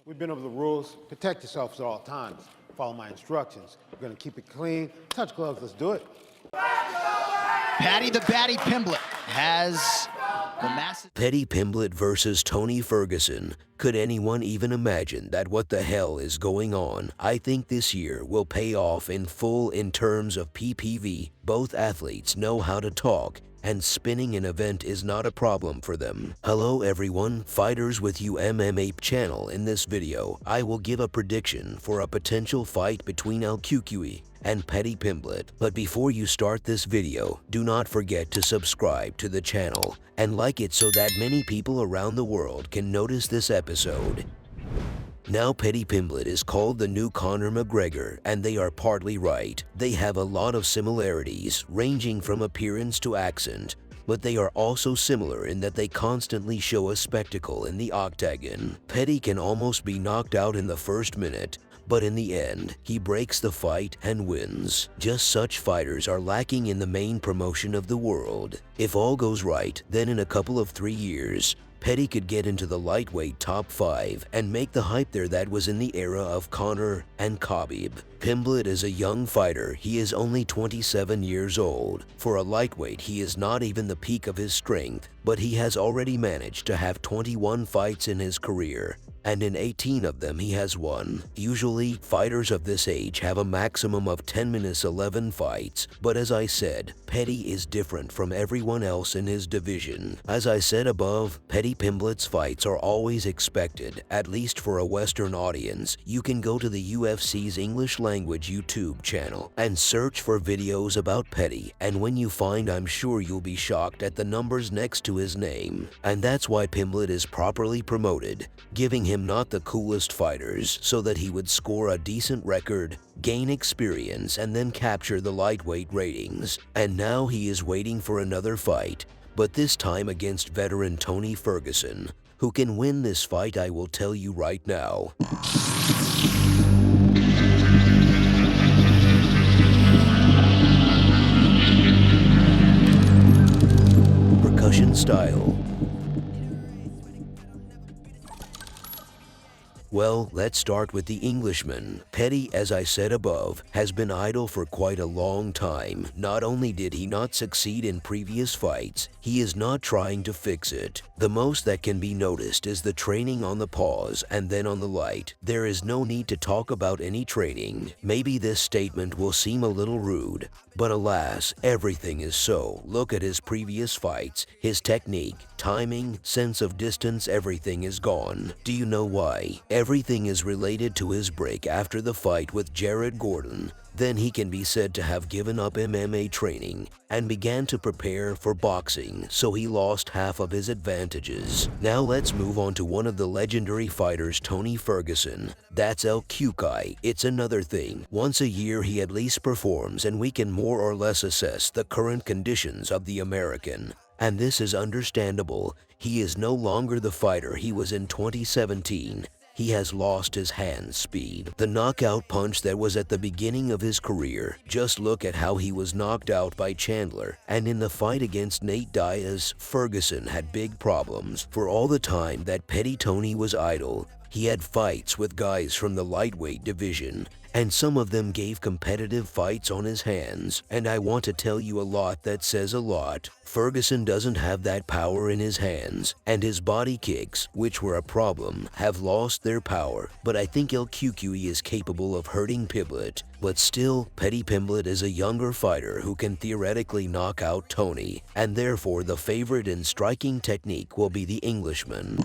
We've been over the rules. Protect yourselves at all times. Follow my instructions. We're gonna keep it clean. Touch gloves, let's do it. Paddy Pimblett has the massive... Paddy Pimblett versus Tony Ferguson. Could anyone even imagine that what the hell is going on? I think this year will pay off in full in terms of PPV. Both athletes know how to talk, and spinning an event is not a problem for them. Hello everyone, Fighters with You MMA channel. In this video, I will give a prediction for a potential fight between Cucuy and Paddy Pimblett. But before you start this video, do not forget to subscribe to the channel and like it so that many people around the world can notice this episode. Now Paddy Pimblett is called the new Conor McGregor, and they are partly right. They have a lot of similarities, ranging from appearance to accent, but they are also similar in that they constantly show a spectacle in the octagon. Paddy can almost be knocked out in the first minute, but in the end, he breaks the fight and wins. Just such fighters are lacking in the main promotion of the world. If all goes right, then in a couple of 3 years, Paddy could get into the lightweight top 5 and make the hype there that was in the era of Conor and Khabib. Pimblett is a young fighter. He is only 27 years old. For a lightweight, he is not even the peak of his strength, but he has already managed to have 21 fights in his career, and in 18 of them he has won. Usually, fighters of this age have a maximum of 10 minutes 11 fights, but as I said, Paddy is different from everyone else in his division. As I said above, Paddy Pimblett's fights are always expected, at least for a Western audience. You can go to the UFC's English language YouTube channel and search for videos about Paddy, and when you find, I'm sure you'll be shocked at the numbers next to his name. And that's why Pimblett is properly promoted, giving him not the coolest fighters so that he would score a decent record, gain experience, and then capture the lightweight ratings. And now he is waiting for another fight, but this time against veteran Tony Ferguson. Who can win this fight, I will tell you right now. Percussion style. Well, let's start with the Englishman. Paddy, as I said above, has been idle for quite a long time. Not only did he not succeed in previous fights, he is not trying to fix it. The most that can be noticed is the training on the pause and then on the light. There is no need to talk about any training. Maybe this statement will seem a little rude, but alas, everything is so. Look at his previous fights. His technique, timing, sense of distance, everything is gone. Do you know why? Everything is related to his break after the fight with Jared Gordon. Then he can be said to have given up MMA training and began to prepare for boxing, so he lost half of his advantages. Now let's move on to one of the legendary fighters, Tony Ferguson. That's Cucuy. It's another thing. Once a year he at least performs, and we can more or less assess the current conditions of the American. And this is understandable. He is no longer the fighter he was in 2017. He has lost his hand speed. The knockout punch that was at the beginning of his career. Just look at how he was knocked out by Chandler. And in the fight against Nate Diaz, Ferguson had big problems. For all the time that Paddy Tony was idle, he had fights with guys from the lightweight division, and some of them gave competitive fights on his hands. And I want to tell you a lot that says a lot. Ferguson doesn't have that power in his hands, and his body kicks, which were a problem, have lost their power. But I think Cucuy is capable of hurting Pimblett. But still, Paddy Pimblett is a younger fighter who can theoretically knock out Tony, and therefore the favorite in striking technique will be the Englishman.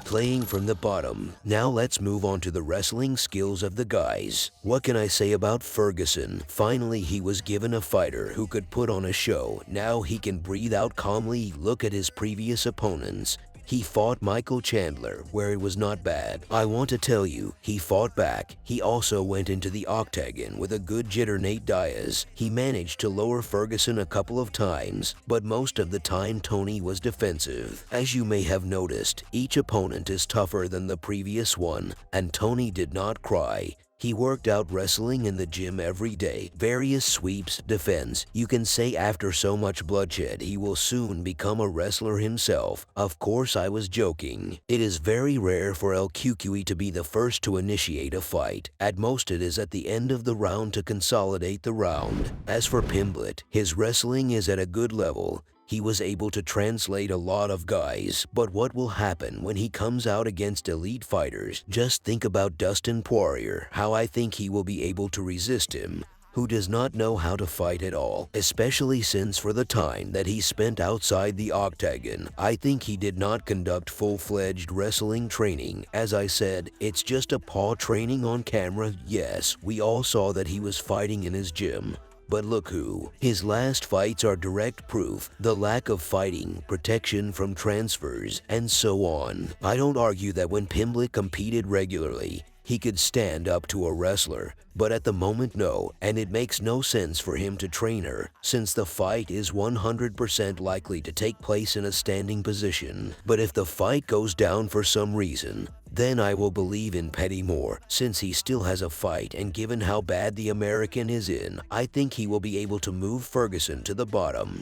Playing from the bottom. Now let's move on to the wrestling skills of the guys. What can I say about Ferguson? Finally, he was given a fighter who could put on a show. Now he can breathe out calmly. Look at his previous opponents. He fought Michael Chandler, where it was not bad. I want to tell you, he fought back. He also went into the octagon with a good jitter Nate Diaz. He managed to lower Ferguson a couple of times, but most of the time Tony was defensive. As you may have noticed, each opponent is tougher than the previous one, and Tony did not cry. He worked out wrestling in the gym every day, various sweeps, defense. You can say after so much bloodshed, he will soon become a wrestler himself. Of course, I was joking. It is very rare for El Cucuy to be the first to initiate a fight. At most, it is at the end of the round to consolidate the round. As for Pimblett, his wrestling is at a good level. He was able to translate a lot of guys, but what will happen when he comes out against elite fighters? Just think about Dustin Poirier, how I think he will be able to resist him, who does not know how to fight at all, especially since for the time that he spent outside the octagon, I think he did not conduct full-fledged wrestling training. As I said, it's just a paw training on camera. Yes, we all saw that he was fighting in his gym. But look who. His last fights are direct proof, the lack of fighting, protection from transfers, and so on. I don't argue that when Pimblett competed regularly, he could stand up to a wrestler, but at the moment no, and it makes no sense for him to train her, since the fight is 100% likely to take place in a standing position. But if the fight goes down for some reason, then I will believe in Paddy more, since he still has a fight, and given how bad the American is in, I think he will be able to move Ferguson to the bottom.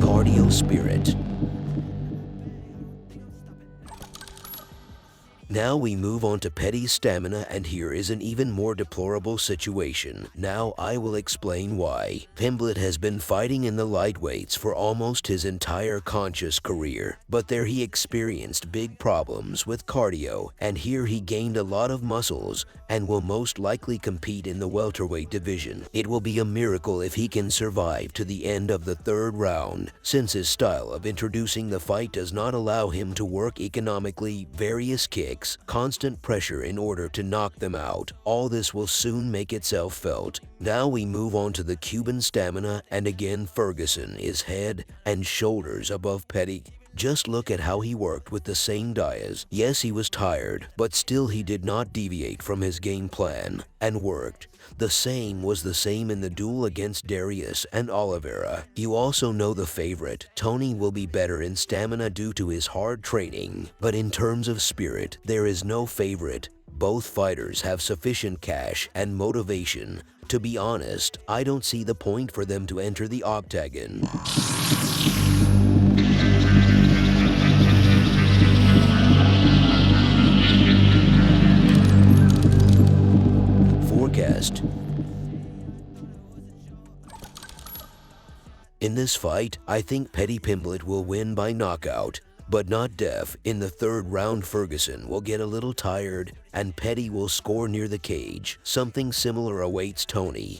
Cardio spirit. Now we move on to Paddy's stamina, and here is an even more deplorable situation. Now I will explain why. Pimblett has been fighting in the lightweights for almost his entire conscious career, but there he experienced big problems with cardio, and here he gained a lot of muscles and will most likely compete in the welterweight division. It will be a miracle if he can survive to the end of the third round, since his style of introducing the fight does not allow him to work economically, various kicks, constant pressure in order to knock them out. All this will soon make itself felt. Now we move on to the Cuban stamina, and again Ferguson is head and shoulders above Paddy. Just look at how he worked with the same Diaz. Yes, he was tired, but still he did not deviate from his game plan and worked. The same was the same in the duel against Darius and Oliveira. You also know the favorite, Tony, will be better in stamina due to his hard training. But in terms of spirit, there is no favorite. Both fighters have sufficient cash and motivation. To be honest, I don't see the point for them to enter the octagon. Forecast. In this fight, I think Paddy Pimblett will win by knockout, but not def. In the third round, Ferguson will get a little tired and Paddy will score near the cage. Something similar awaits Tony.